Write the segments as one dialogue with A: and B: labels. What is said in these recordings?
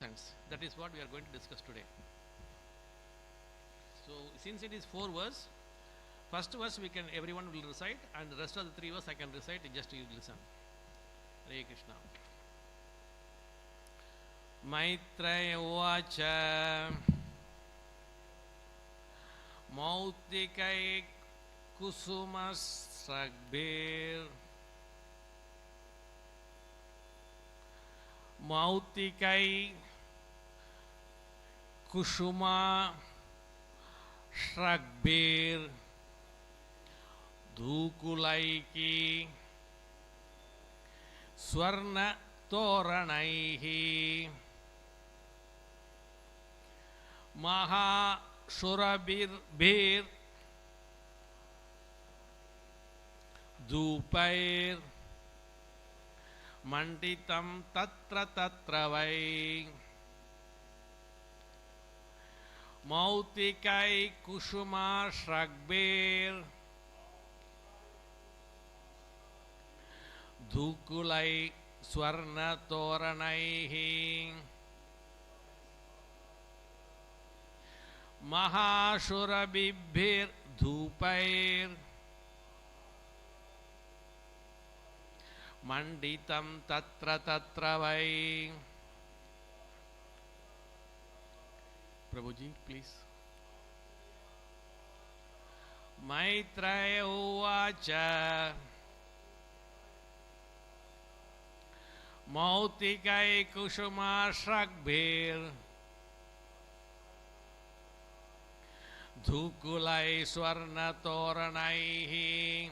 A: Sense. That is what we are going to discuss today. So, since it is 4 verse, first verse everyone will recite, and the rest of the 3 verse I can recite. Just you listen. Hare Krishna. Maitreya uvacha Mautikai kusumas ragbir Mautikai Kushuma Shragbir Dhukulaiki Swarna Toranaihi Maha Shurabir Bir Dhupair Manditam Tatra Tatra Vai Mautikai Kushuma Shragbir Dhukulai Swarna Toranaihi Mahashurabibhir Dhupair Manditam Tatra Tatra Vai. Prabhuji, please. Maitreya uvacha Mautikai Kushuma Shragbir Dhukulai Swarna Toranaihi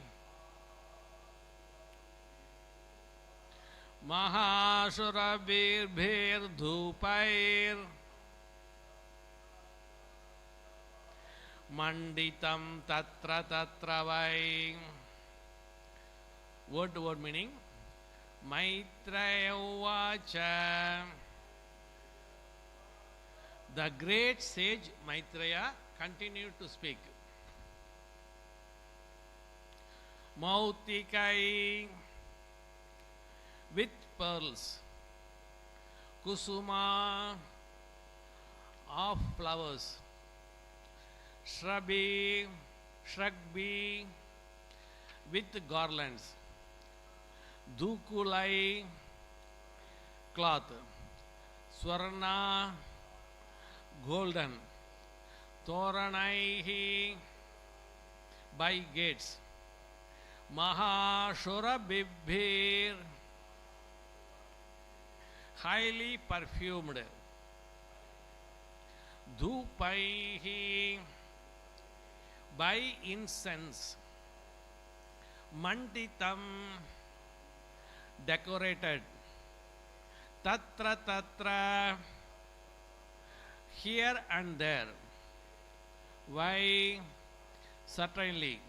A: Mahashurabir Bhir Dhupair Manditam Tatra Tatra Vai. Word to word meaning. Maitreya uvacha. The great sage Maitreya continued to speak. Mautikai with pearls, Kusuma of flowers, Shrubby with garlands, Dhukulai cloth, Swarna golden, Toranaihi by gates, Mahashurabibhir highly perfumed, Dhupaihi by incense, Manditam decorated, Tatra Tatra here and there. Why? Certainly.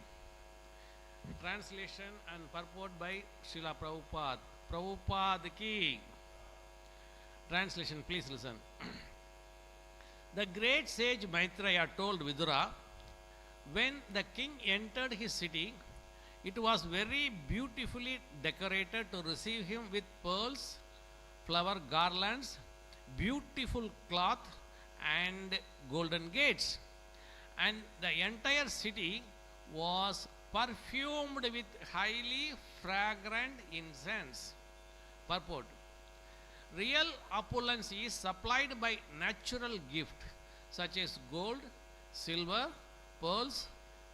A: Translation and purport by Srila Prabhupada. Prabhupada ki. Translation, please listen. The great sage Maitreya told Vidura, when the king entered his city, it was very beautifully decorated to receive him with pearls, flower garlands, beautiful cloth, and golden gates. And the entire city was perfumed with highly fragrant incense. Purport. Real opulence is supplied by natural gift such as gold, silver, pearls,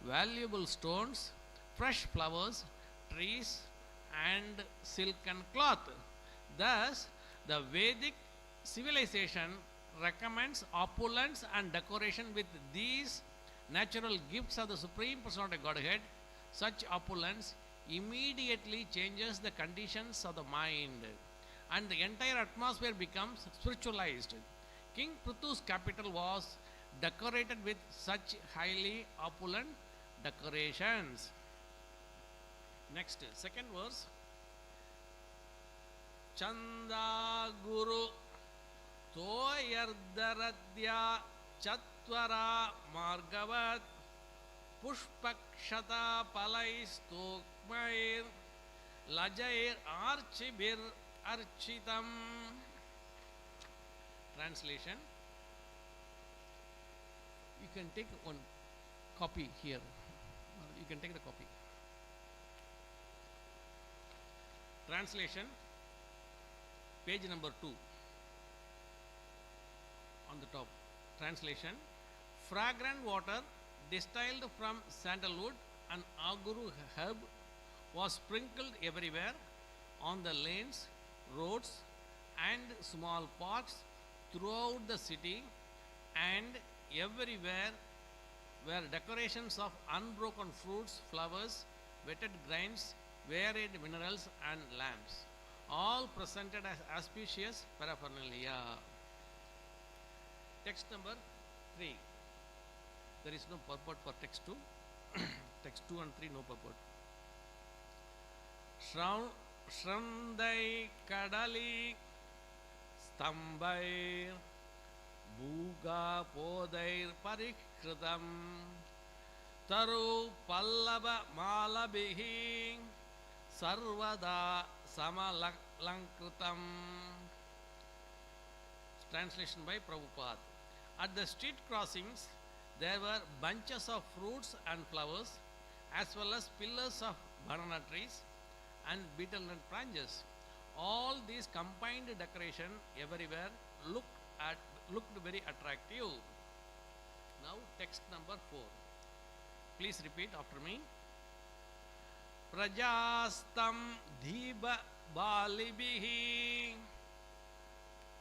A: valuable stones, fresh flowers, trees, and silken cloth. Thus, the Vedic civilization recommends opulence and decoration with these natural gifts of the Supreme Personality of Godhead. Such opulence immediately changes the conditions of the mind, and the entire atmosphere becomes spiritualized. King Prithu's capital was decorated with such highly opulent decorations. Next, second verse. Chanda Guru Toyardaradya Chatvara Margavat Pushpakshata Palais Tokmair Lajair Archibir Architam. Translation. You can take one copy here. You can take the copy. Translation. Page number 2 on the top. Translation. Fragrant water distilled from sandalwood and aguru herb was sprinkled everywhere on the lanes, roads, and small parks throughout the city, and everywhere were decorations of unbroken fruits, flowers, wetted grains, varied minerals, and lamps, all presented as auspicious paraphernalia. Text number 3. There is no purport for text 2. Text 2 and 3, no purport. Shrandai Kadali Stambair Bhuga Podair Parikritam Taru Pallava Malabihi Sarvada Samalankritam. Translation by Prabhupada. At the street crossings, there were bunches of fruits and flowers, as well as pillars of banana trees and betel nut branches. All these combined decoration everywhere looked very attractive. Now text number 4. Please repeat after me. Prajastam dhiba balibihi.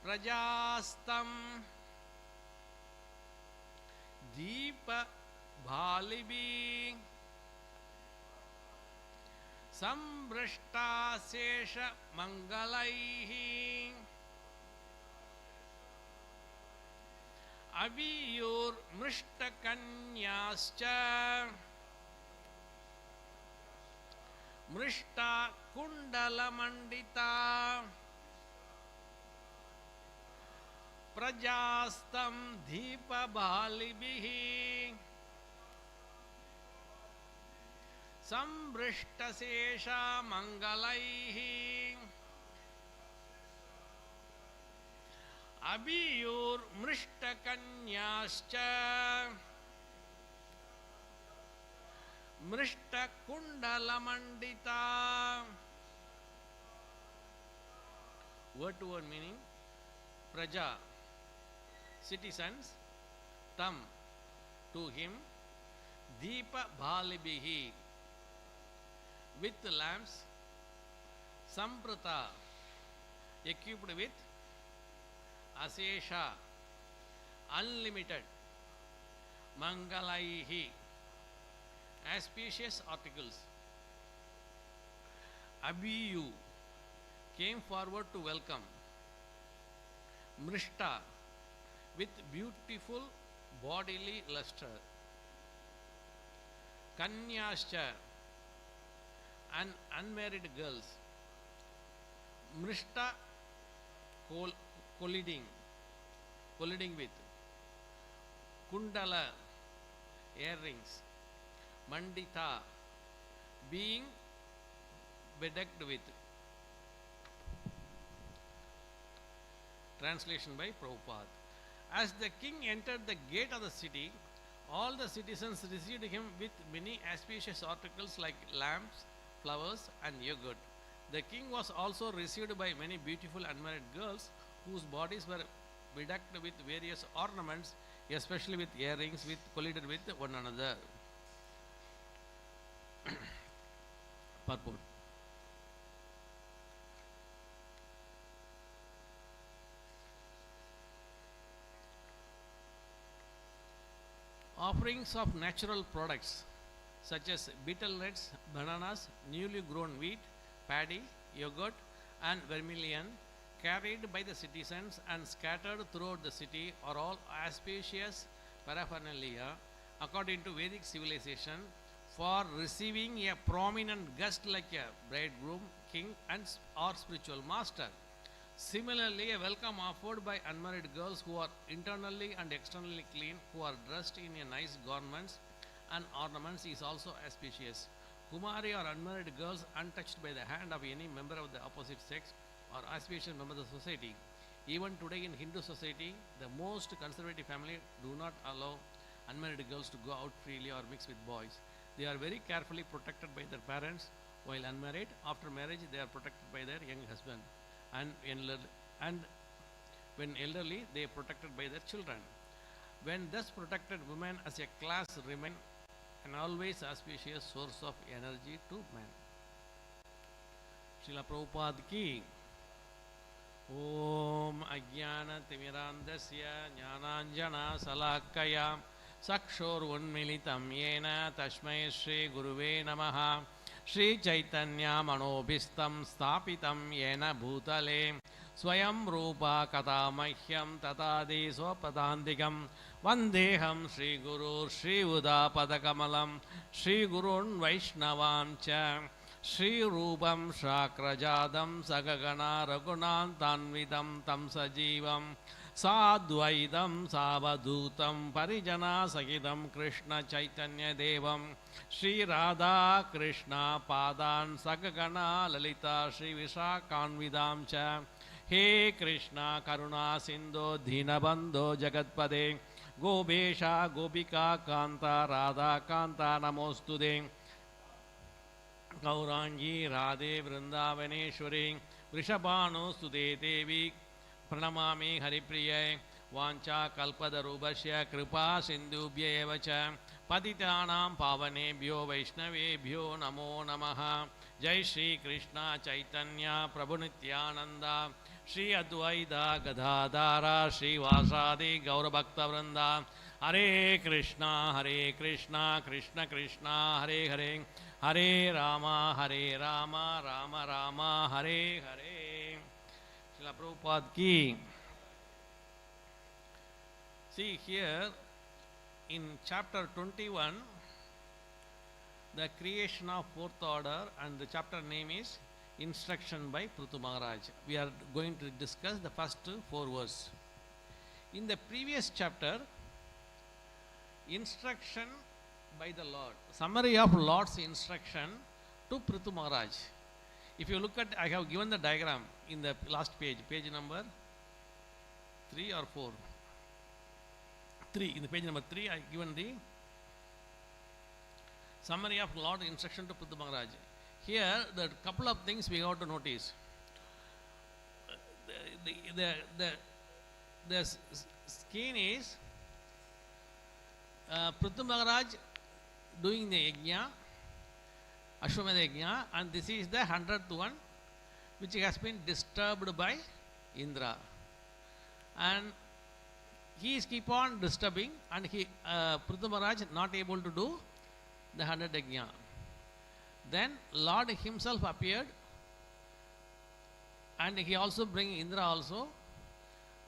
A: Prajastam dhiba balibi. Sambrishta sesha mangalaihi. Aviyur mrishtakanyascha. Mrishta kundala mandita. Prajastam dhipa bhalibihi. Sambrishtasesha mangalaihi. Abhiyur mrishtakanyascha. Mrishtakundalamandita. Word to word meaning. Praja, citizens. Tam, to him. Deepa bhalibihi, with lamps. Samprata, equipped with. Asesha, unlimited. Mangalaihi, auspicious articles. Abhiyu, came forward to welcome. Mrishta, with beautiful bodily luster. Kanyascha, and unmarried girls. Mrishta, colliding with. Kundala, earrings. Mandita, being bedecked with. Translation by Prabhupada. As the king entered the gate of the city, all the citizens received him with many auspicious articles like lamps, flowers, and yogurt. The king was also received by many beautiful unmarried girls whose bodies were bedecked with various ornaments, especially with earrings collided with one another. Purport. Offerings of natural products such as betel nuts, bananas, newly grown wheat, paddy, yogurt, and vermilion carried by the citizens and scattered throughout the city are all auspicious paraphernalia according to Vedic civilization for receiving a prominent guest like a bridegroom, king, or spiritual master. Similarly, a welcome offered by unmarried girls who are internally and externally clean, who are dressed in a nice garments and ornaments, is also auspicious. Kumari or unmarried girls untouched by the hand of any member of the opposite sex are auspicious members of the society. Even today in Hindu society, the most conservative family do not allow unmarried girls to go out freely or mix with boys. They are very carefully protected by their parents while unmarried. After marriage, they are protected by their young husband. And when elderly, they are protected by their children. When thus protected, women as a class remain an always auspicious source of energy to men. Srila Prabhupada ki Om Ajnana Timirandasya Jnananjana Salakaya Sakshor Unmilitam Yena Tashmai Shri Guruve Namaha Shri Chaitanya Manobhistam Stapitam Yena Bhutale Swayam Rupa Katamahyam Tatadi Swapadantikam Vandeham Shri Guru Shri Uda Padakamalam Shri Gurun Vaishnavam Cha Shri Rupam Shakrajadam Sagagana Raghunantanvidam Tam Sajivam Sadvaidam Savadutam Parijana Sakidam Krishna Chaitanya Devam Shri Radha Krishna Padan Sagagana Lalita Shri Vishakanvidam Cha He Krishna Karuna Sindhu Dhinabandho Jagatpade Gobesha Gopika Kanta Radha Kanta Namostude Gaurangi Radhe Vrindavaneshwari Vrishabhanu Sude Devi Pranamami Haripriya Vancha Kalpadarubhasya Kripa Sindhubhya Evacha Patitanam Pavanebhyo Vaishnavebhyo Namo Namaha Jai Shri Krishna Chaitanya Prabhu Nityananda Shri Advaita Gadadhara Shri Vasadi Gaura Bhakta Vrinda Hare Krishna Krishna Krishna Hare Hare Hare Rama Rama Rama Hare Hare. Srila Prabhupada ki. See here in chapter 21, the creation of fourth order, and the chapter name is Instruction by Prithu Maharaj. We are going to discuss the first 4 verses. In the previous chapter, instruction by the Lord, summary of Lord's instruction to Prithu Maharaj. If you look at, I have given the diagram in the last page, page number 3 or 4. 3, in the page number 3, I have given the summary of Lord's instruction to Prithu Maharaj. Here, the couple of things we have to notice. The scheme is Prithu Maharaj doing the yajna, Ashwamedha yajna, and this is the 100th one which has been disturbed by Indra, and he is keep on disturbing, and Prithu Maharaj not able to do the 100th yajna. Then Lord himself appeared, and he also bring Indra also,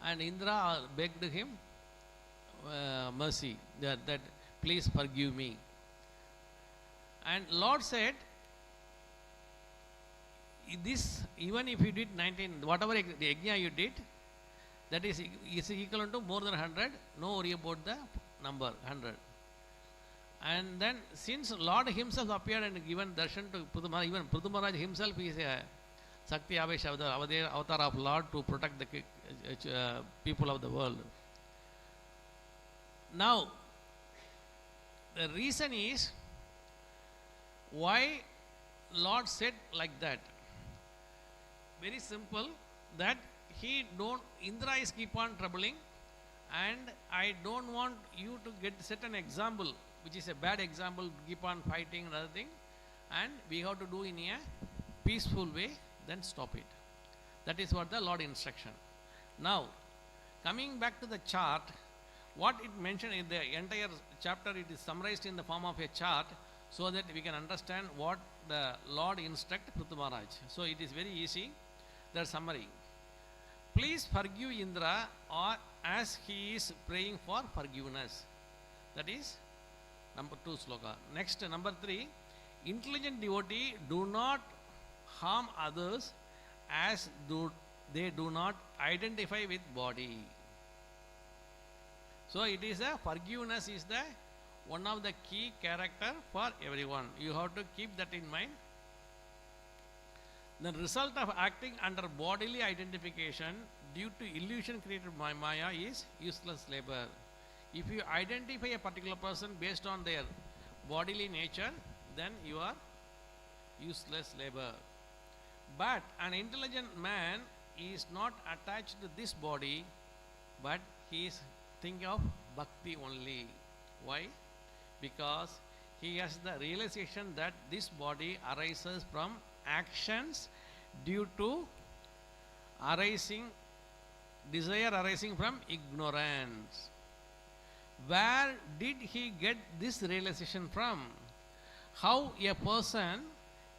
A: and Indra begged him mercy, that please forgive me. And Lord said, this, even if you did 19, whatever the yajna you did, that is equivalent to more than 100, no worry about the number 100. And then since Lord himself appeared and given darshan to Prithu Maharaj, even Prithu Maharaj himself is a Sakti Avesh avatar of Lord to protect the people of the world. Now, the reason is why Lord said like that. Very simple, that Indra is keep on troubling, and I don't want you to set an example which is a bad example, keep on fighting and other thing, and we have to do in a peaceful way, then stop it. That is what the Lord instruction. Now, coming back to the chart, what it mentioned in the entire chapter, it is summarized in the form of a chart, so that we can understand what the Lord instruct Prithu Maharaj. So it is very easy, the summary. Please forgive Indra, or as he is praying for forgiveness. That is number 2 sloka. Next, number 3, intelligent devotee do not harm others as they do not identify with body. So it is a forgiveness is the one of the key character for everyone. You have to keep that in mind. The result of acting under bodily identification due to illusion created by Maya is useless labor. If you identify a particular person based on their bodily nature, then you are useless labor. But an intelligent man is not attached to this body, but he is thinking of bhakti only. Why? Because he has the realization that this body arises from actions due to desire arising from ignorance. Where did he get this realization from? How a person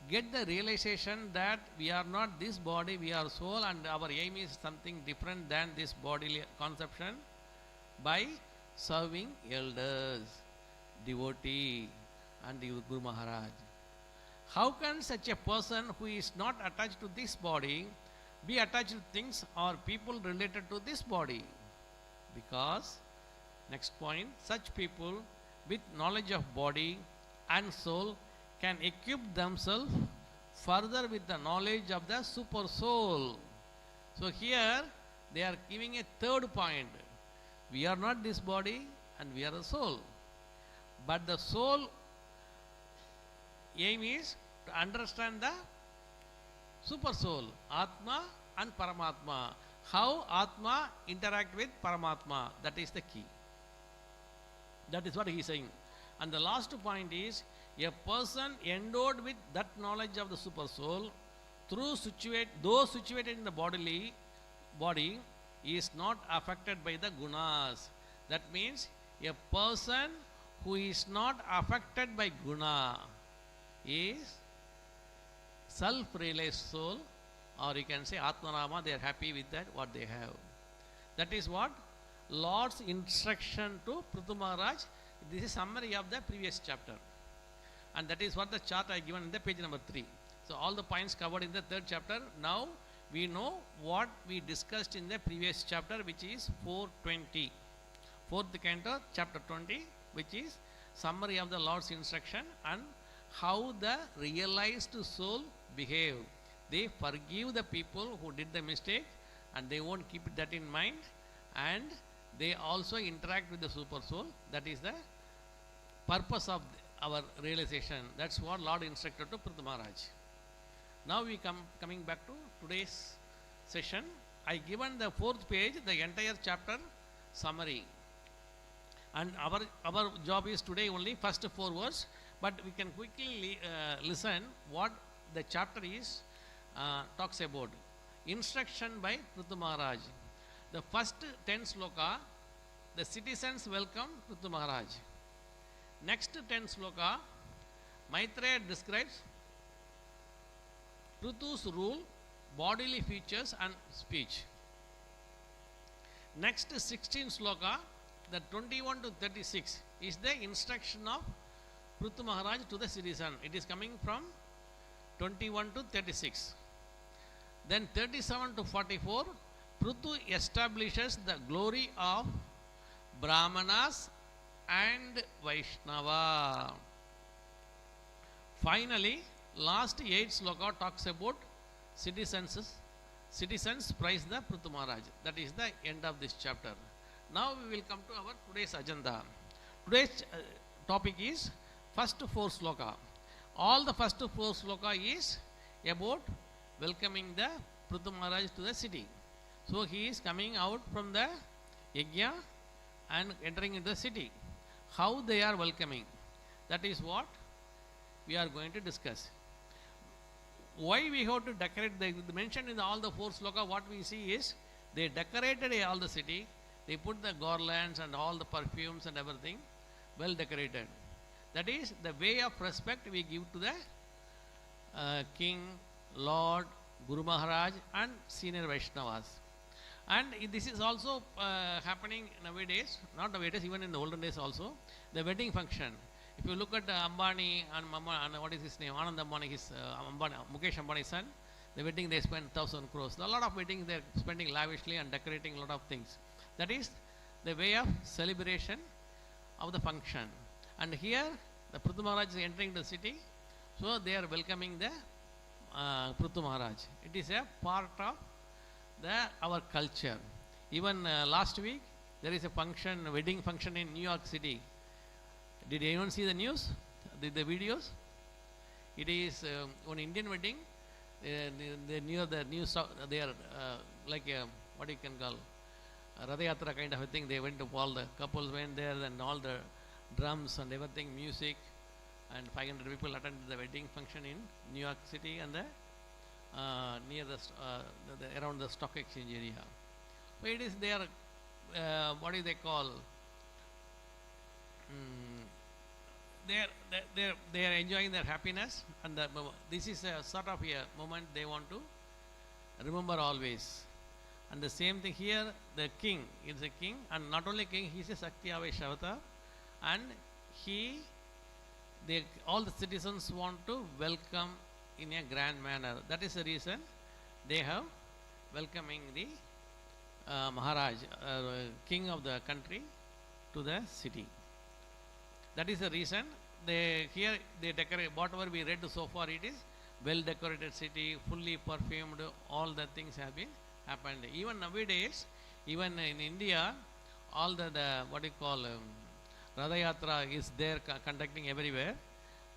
A: get the realization that we are not this body, we are soul, and our aim is something different than this bodily conception? By serving elders, devotee, and Guru Maharaj. How can such a person who is not attached to this body be attached to things or people related to this body? Because, next point, such people with knowledge of body and soul can equip themselves further with the knowledge of the super soul. So here they are giving a third point. We are not this body and we are a soul. But the soul aim is to understand the super soul, Atma and Paramatma. How Atma interact with Paramatma, that is the key. That is what he is saying. And the last point is, a person endowed with that knowledge of the super soul, those situated in the body is not affected by the gunas. That means a person who is not affected by guna is self-realized soul, or you can say Atmanama. They are happy with that what they have. That is what Lord's instruction to Prithu Maharaj. This is summary of the previous chapter, and that is what the chart I given in the page number 3. So all the points covered in the third chapter. Now we know what we discussed in the previous chapter, which is 420, fourth canto, chapter 20, which is summary of the Lord's instruction and how the realized soul behave. They forgive the people who did the mistake, and they won't keep that in mind, and they also interact with the super soul. That is the purpose of our realization. That's what Lord instructed to Prithu Maharaj. Now we coming back to today's session. I given the fourth page, the entire chapter summary, and our job is today only first 4 words, but we can quickly listen what the chapter is talks about. Instruction by Prithu Maharaj. The first 10 sloka, the citizens welcome Prithu Maharaj. Next 10 sloka, Maitreya describes Prithu's rule, bodily features and speech. Next 16 sloka, the 21 to 36 is the instruction of Prithu Maharaj to the citizen. It is coming from 21 to 36. Then 37 to 44, Prithu establishes the glory of Brahmanas and Vaishnava. Finally, last 8 sloka talks about citizens praise the Prithu Maharaj. That is the end of this chapter. Now we will come to our today's agenda. Today's topic is first 4 sloka. All the first 4 sloka is about welcoming the Prithu Maharaj to the city. So he is coming out from the yajna and entering into the city. How they are welcoming, that is what we are going to discuss. Why we have to decorate, the mentioned in all the 4 sloka, what we see is they decorated all the city. They put the garlands and all the perfumes and everything well decorated. That is the way of respect we give to the king, Lord, Guru Maharaj and senior Vaishnavas. And this is also happening nowadays, not nowadays, even in the olden days also, the wedding function. If you look at Ambani and what is his name, Anand Ambani, his Mukesh Ambani's son, the wedding they spend 1,000 crores. A lot of weddings they are spending lavishly and decorating a lot of things. That is the way of celebration of the function. And here the Prithu Maharaj is entering the city, so they are welcoming the Prithu Maharaj. It is a part of our culture. Even last week, there is a function, a wedding function in New York City. Did anyone see the news, the videos? It is one Indian wedding. They near the they are like a, what you can call Radha Yatra kind of a thing. They went to all the couples went there, and all the drums and everything, music, and 500 people attended the wedding function in New York City and the near the around the stock exchange area. So it is their what do they call? They are enjoying their happiness, and this is a sort of a moment they want to remember always. And the same thing here, the king is a king, and not only king, he is a Sakti Aveshavata, and all the citizens want to welcome in a grand manner. That is the reason they have welcoming the Maharaj, king of the country, to the city. That is the reason they decorate. Whatever we read so far, it is well decorated city, fully perfumed. All the things have been happened. Even nowadays, even in India, all the what you call Radha Yatra is there conducting everywhere.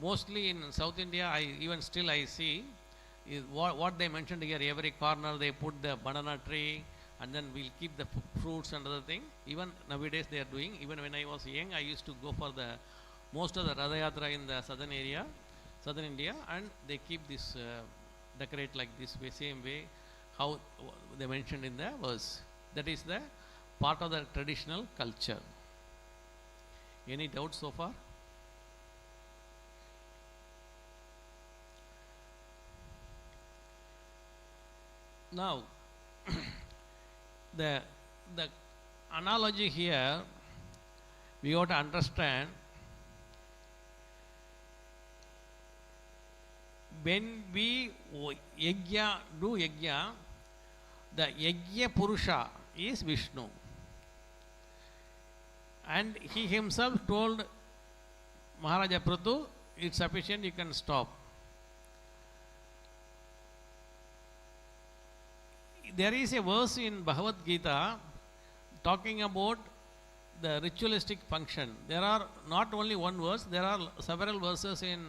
A: Mostly in South India, I see is what they mentioned here. Every corner they put the banana tree, and then we'll keep the fruits and other thing. Even nowadays they are doing. Even when I was young, I used to go for most of the Radha Yatra in the southern India, and they keep this decorate like this way, same way how they mentioned in the verse. That is the part of the traditional culture. Any doubts so far? Now, the analogy here, we ought to understand, when we do yajna, the yajna Purusha is Vishnu, and he himself told Maharaja Prithu, it's sufficient, you can stop. There is a verse in Bhagavad Gita talking about the ritualistic function. There are not only one verse, there are several verses in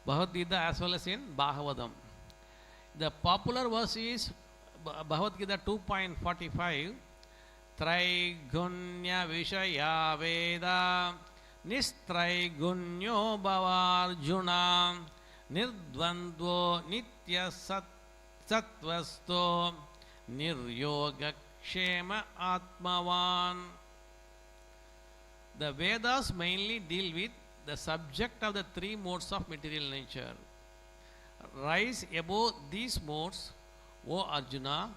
A: Bhagavad Gita as well as in Bhagavatam. The popular verse is Bhagavad Gita 2.45. Traigunya Vishaya Veda Nistraigunyo Bhavarjuna Nirdvandvo Nitya Sattvasto Niryoga Kshema Atmavan. The Vedas mainly deal with the subject of the three modes of material nature. Rise above these modes, O Arjuna,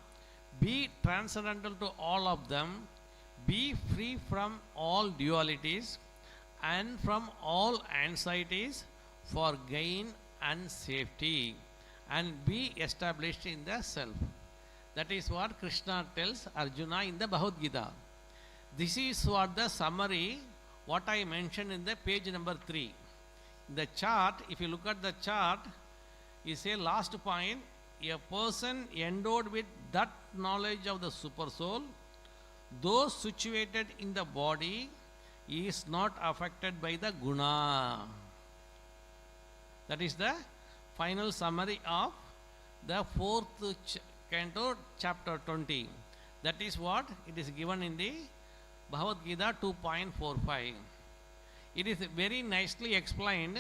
A: be transcendental to all of them, be free from all dualities and from all anxieties for gain and safety, and be established in the self. That is what Krishna tells Arjuna in the Bhagavad Gita. This is what the summary, what I mentioned in the page number 3. The chart, if you look at the chart, you say last point, a person endowed with that knowledge of the super soul, though situated in the body, is not affected by the guna. That is the final summary of the 4th canto, chapter 20. That is what it is given in the Bhagavad Gita 2.45. It is very nicely explained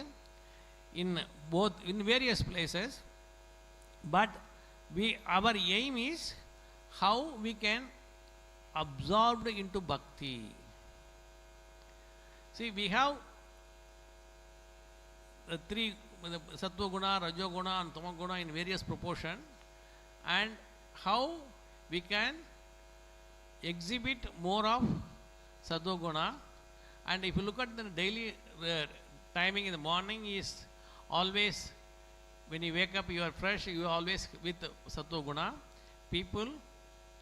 A: in various places, but our aim is how we can absorb into bhakti. See, we have the three, sattva guna, rajo guna and tama guna in various proportion, and how we can exhibit more of sattva guna. And if you look at the daily timing in the morning, is always when you wake up you are fresh, you are always with sattva guna. People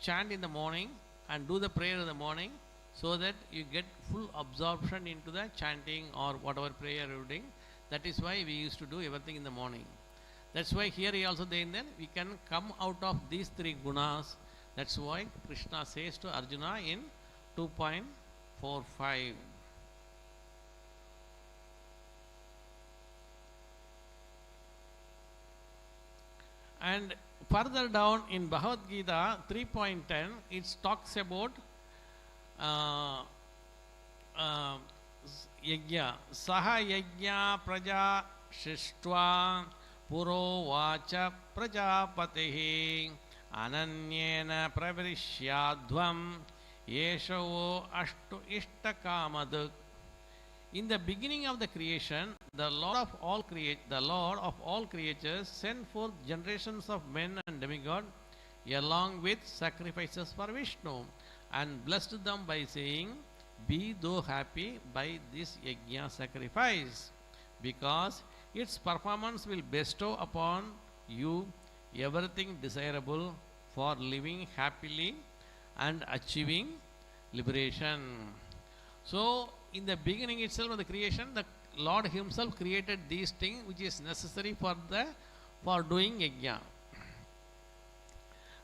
A: chant in the morning and do the prayer in the morning, so that you get full absorption into the chanting or whatever prayer you are doing. That is why we used to do everything in the morning. That's why here also then we can come out of these three gunas, That's why Krishna says to Arjuna in 2.45. And further down in Bhagavad Gita 3.10, it talks about yajna. Saha yajna praja shishtva puro vacha prajapatihi ananyena pravirishyadvam yeshavo ashtu ishtakamad. In the beginning of the creation, the Lord of all creatures sent forth generations of men and demigod along with sacrifices for Vishnu, and blessed them by saying, "Be thou happy by this yajna sacrifice, because its performance will bestow upon you everything desirable for living happily and achieving liberation." So, in the beginning itself of the creation, the Lord Himself created these things which is necessary for doing yajna.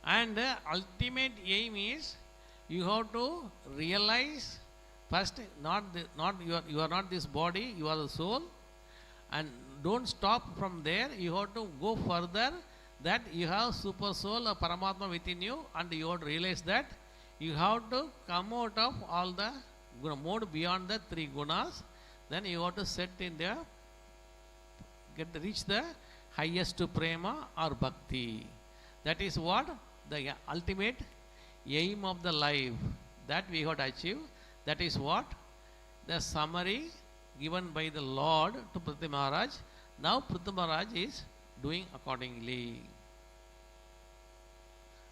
A: And the ultimate aim is you have to realize first you are not this body, you are the soul, and don't stop from there. You have to go further, that you have super soul or Paramatma within you, and you have to realize that you have to come out of all the mode beyond the three gunas. Then you have to set in the reach the highest prema or bhakti. That is what the ultimate aim of the life that we have to achieve. That is what the summary given by the Lord to Prithvi Maharaj. Now Prithvi Maharaj is doing accordingly.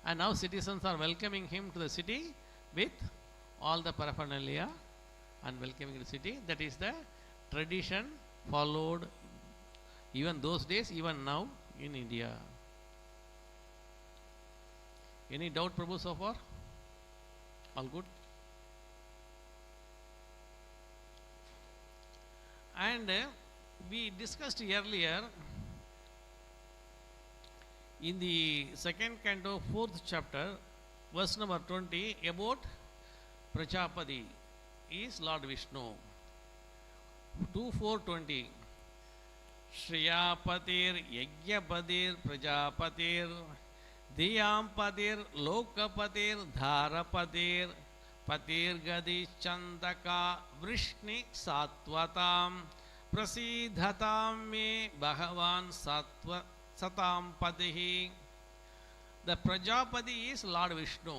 A: And now citizens are welcoming him to the city with all the paraphernalia and welcoming the city. That is the tradition followed even those days, even now in India. Any doubt, Prabhu, so far? All good? And we discussed earlier in the second canto, 4th chapter, verse number 20, about Prajapati is Lord Vishnu. 2:4:20. Shriyapatir Yajnapatir Prajapatir Diyampatir Lokapatir Dharapatir Patir Gadi Chandaka Vrishni Satvatam Prasidhatam Me Bhagavan Satam Padihi. The Prajapati is Lord Vishnu,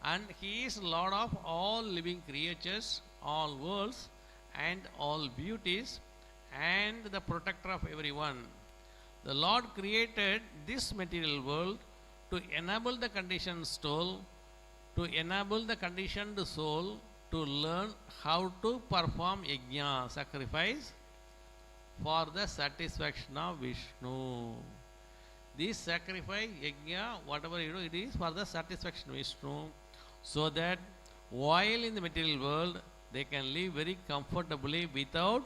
A: and he is Lord of all living creatures, all worlds and all beauties, and the protector of everyone. The Lord created this material world to enable the conditioned soul, to learn how to perform yajna, sacrifice, for the satisfaction of Vishnu. This sacrifice, yajna, whatever you do, it is for the satisfaction of Vishnu, so that while in the material world they can live very comfortably without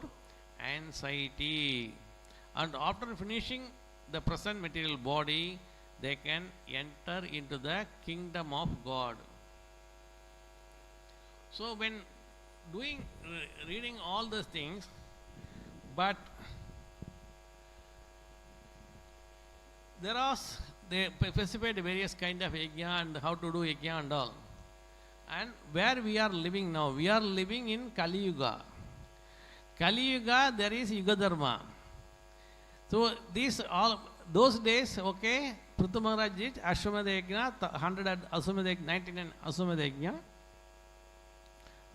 A: anxiety, and after finishing the present material body they can enter into the kingdom of God. So when reading all those things, but they specified various kind of yajna and how to do yajna and all. And where we are living now, we are living in Kali Yuga. Kali Yuga, there is Yuga Dharma. So those days, okay, Prithvi Maharaj did Ashwamedha Yajna, 100 Ashwamedha, 99 Ashwamedha Yajna.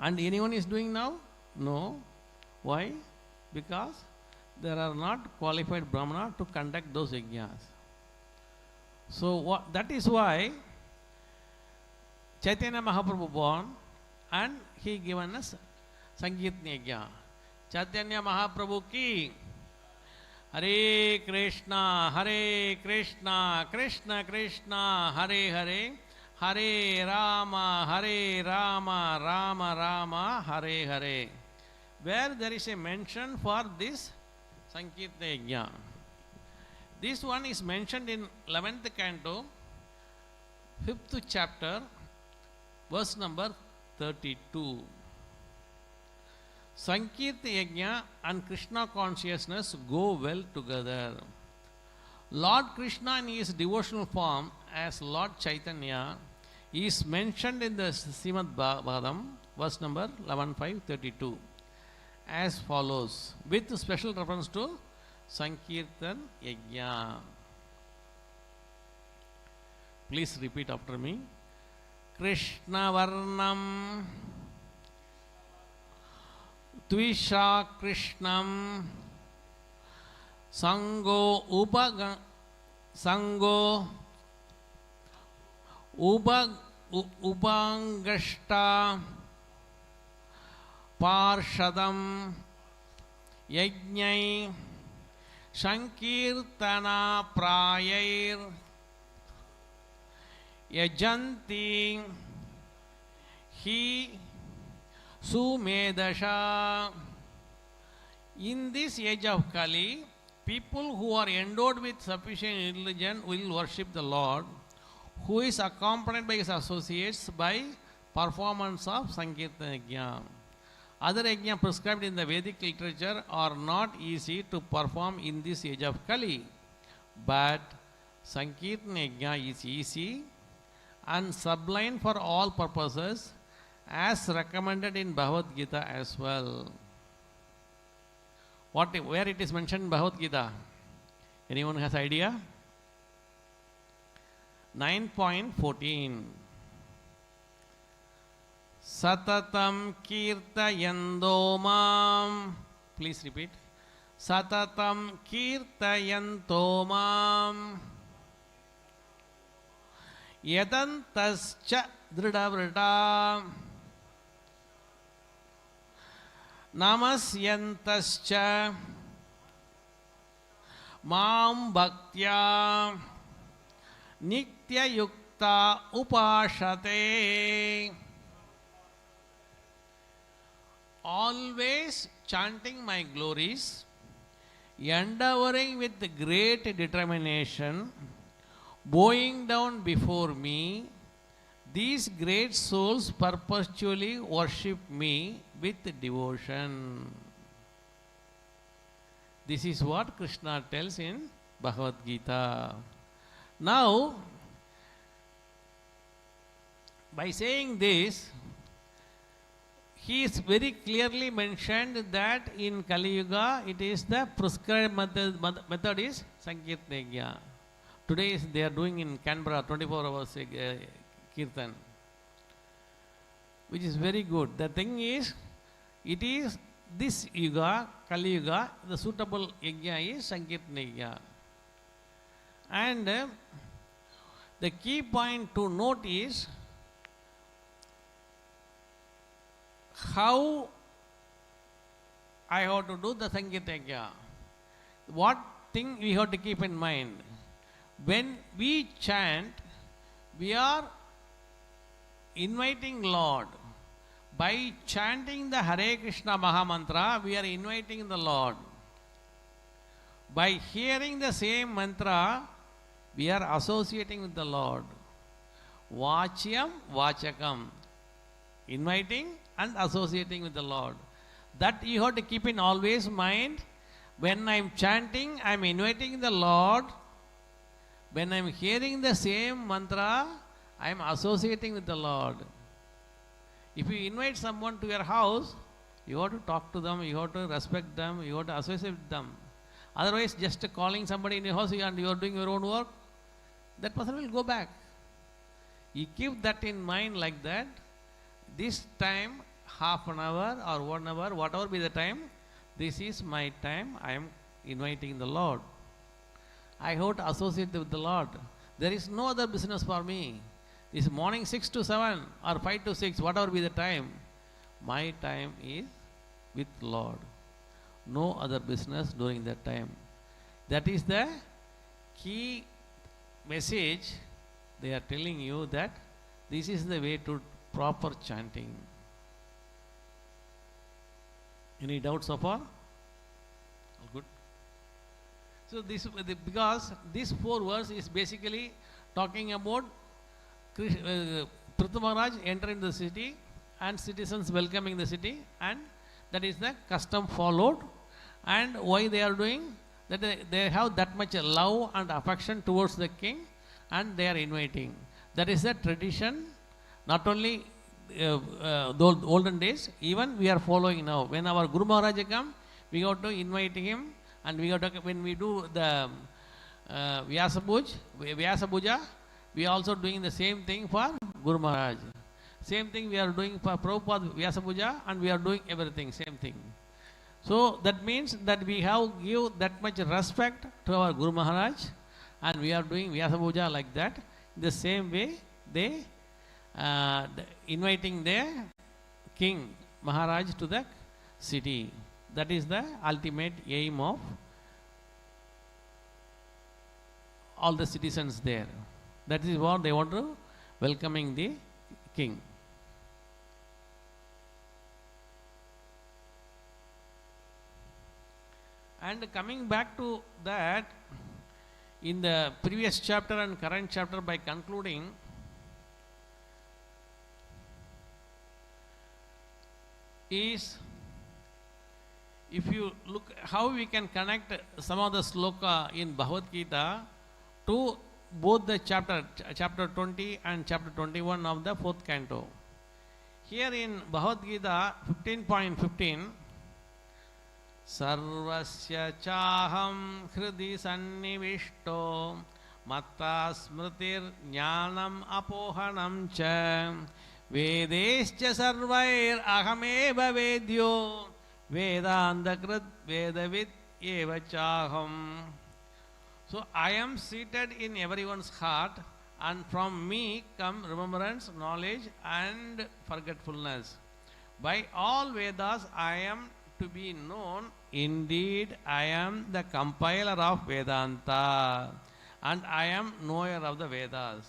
A: And anyone is doing now? No. Why? Because there are not qualified Brahmana to conduct those yajnas. So that is why Chaitanya Mahaprabhu born, and he given us Sankirtana Yajna. Chaitanya Mahaprabhu ki Hare Krishna, Krishna Krishna, Hare Hare, Hare Rama, Rama Rama, Hare Hare. Where there is a mention for this Sankirtana Yajna. This one is mentioned in 11th canto, 5th chapter, verse number 32. Sankirta Yajna and Krishna consciousness go well together. Lord Krishna in his devotional form as Lord Chaitanya is mentioned in the Srimad Bhagavatam, verse number 11.5.32 as follows, with special reference to Sankirtan Yajna. Please repeat after me. Krishna Varnam Tvisha Krishnam Sango Ubangashta Parshadam Yajnai Sankirtana Prayair Yajanti Hi Sumedasha. In this age of Kali, people who are endowed with sufficient religion will worship the Lord, who is accompanied by his associates by performance of Sankirtan Yajna. Other yajna prescribed in the Vedic literature are not easy to perform in this age of Kali, but Sankirtan Yajna is easy and sublime for all purposes, as recommended in Bhagavad Gita as well. Where it is mentioned in Bhagavad Gita? Anyone has idea? 9.14. Satatam kirtayando mam. Please repeat. Satatam kirtayanto mam. Yadantascha dridhavrita. Namasyantascha mam bhaktya nitya yukta upashate. Always chanting my glories, endeavoring with great determination, bowing down before me, these great souls perpetually worship me with devotion. This is what Krishna tells in Bhagavad Gita. Now, by saying this, he is very clearly mentioned that in Kali Yuga, it is the prescribed method is Sankirtan Yajna. Today they are doing in Canberra 24 hours Kirtan, which is very good. The thing is, it is this Yuga, Kali Yuga, the suitable Yajna is Sankirtan Yajna. And the key point to note is how I have to do the Sankirtan Yajna. What thing we have to keep in mind? When we chant, we are inviting Lord. By chanting the Hare Krishna Mahamantra, we are inviting the Lord. By hearing the same mantra, we are associating with the Lord. Vachyam Vachakam. Inviting and associating with the Lord. That you have to keep in always mind. When I am chanting, I am inviting the Lord. When I am hearing the same mantra, I am associating with the Lord. If you invite someone to your house, you have to talk to them, you have to respect them, you have to associate with them. Otherwise, just calling somebody in your house and you are doing your own work, that person will go back. You keep that in mind like that. This time, half an hour or 1 hour, whatever be the time, this is my time, I am inviting the Lord. I have to associate with the Lord. There is no other business for me. This morning 6 to 7 or 5 to 6, whatever be the time, my time is with Lord. No other business during that time. That is the key message they are telling you, that this is the way to proper chanting. Any doubts so far? All good. So this, because this 4 verse is basically talking about Prithu Maharaj enter into the city and citizens welcoming the city, and that is the custom followed. And why they are doing that? They have that much love and affection towards the king, and they are inviting. That is the tradition. Not only the olden days, even we are following now. When our Guru Maharaj come, we got to invite him, and we got to, when we do the Vyasa Puja, we are also doing the same thing for Guru Maharaj. Same thing we are doing for Prabhupada Vyasa Puja, and we are doing everything, same thing. So that means that we have give that much respect to our Guru Maharaj, and we are doing Vyasa Puja like that. The same way they inviting their king Maharaj to the city. That is the ultimate aim of all the citizens there. That is what they want to welcoming the king. And coming back to that, in the previous chapter and current chapter, by concluding, is if you look how we can connect some of the sloka in Bhagavad Gita to both the chapter 20 and chapter 21 of the 4th canto. Here in Bhagavad Gita 15.15, Sarvasya chaham hridi sannivishto matta smritir jnanam apohanam cha vedescha sarvair ahameva vedyo vedandakrit vedavid eva chaham. So I am seated in everyone's heart, and from me come remembrance, knowledge and forgetfulness. By all Vedas I am to be known. Indeed, I am the compiler of Vedanta, and I am knower of the Vedas.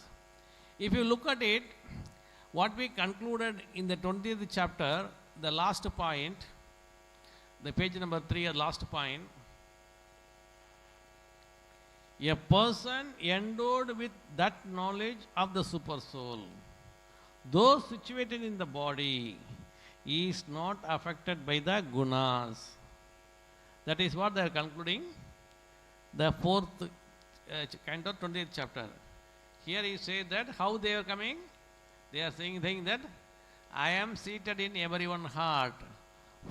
A: If you look at it, what we concluded in the 20th chapter, the last point, the page number 3, the last point, a person endowed with that knowledge of the super soul, though situated in the body, is not affected by the gunas. That is what they are concluding, the 4th canto, 20th chapter. Here he says that how they are coming. They are saying that I am seated in everyone's heart.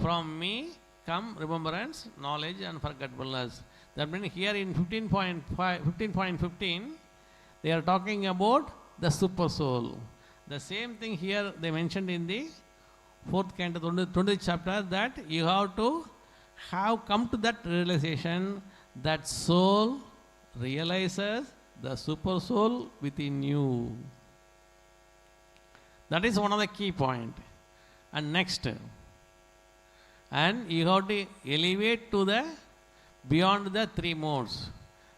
A: From me come remembrance, knowledge and forgetfulness. That means here in 15.15, they are talking about the super soul. The same thing here they mentioned in the 4th canto, 20th chapter, that you have to have come to that realization that soul realizes the super soul within you. That is one of the key point. And next, and you have to elevate to the beyond the 3 modes.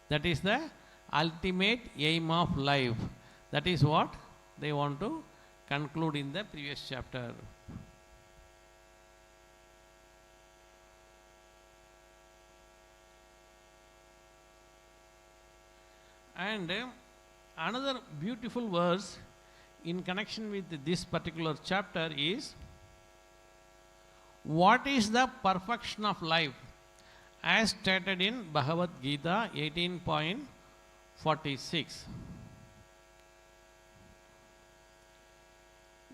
A: That is the ultimate aim of life. That is what they want to conclude in the previous chapter. And another beautiful verse in connection with this particular chapter is, what is the perfection of life, as stated in Bhagavad Gita 18.46.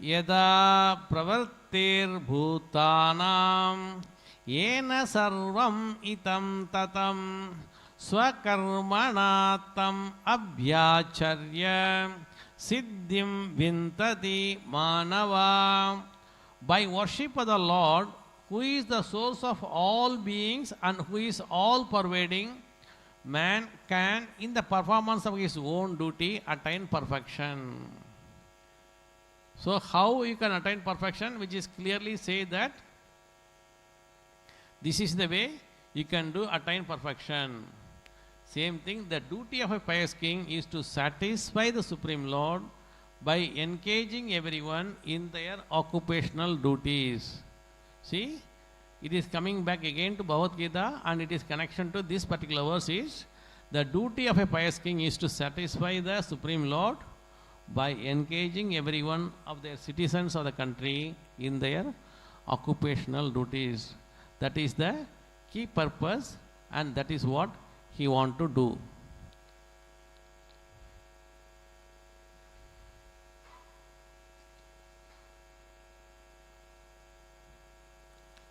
A: Yada pravartir bhutanam yena sarvam itam tatam swakarmanatam abhyacharya siddhim vintati manava. By worship of the Lord, who is the source of all beings and who is all pervading, man can, in the performance of his own duty, attain perfection. So how you can attain perfection, which is clearly say that this is the way you can do attain perfection. Same thing, the duty of a pious king is to satisfy the Supreme Lord by engaging everyone in their occupational duties. See, it is coming back again to Bhagavad Gita, and it is connection to this particular verse is, the duty of a pious king is to satisfy the Supreme Lord by engaging every one of their citizens of the country in their occupational duties. That is the key purpose, and that is what he want to do.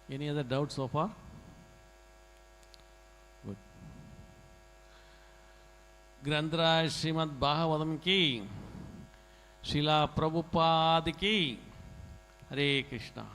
A: Any other doubts so far? Good. ग्रंथराज Shrimad Bhagavatam की, शिला प्रभुपाद की। हरे कृष्णा।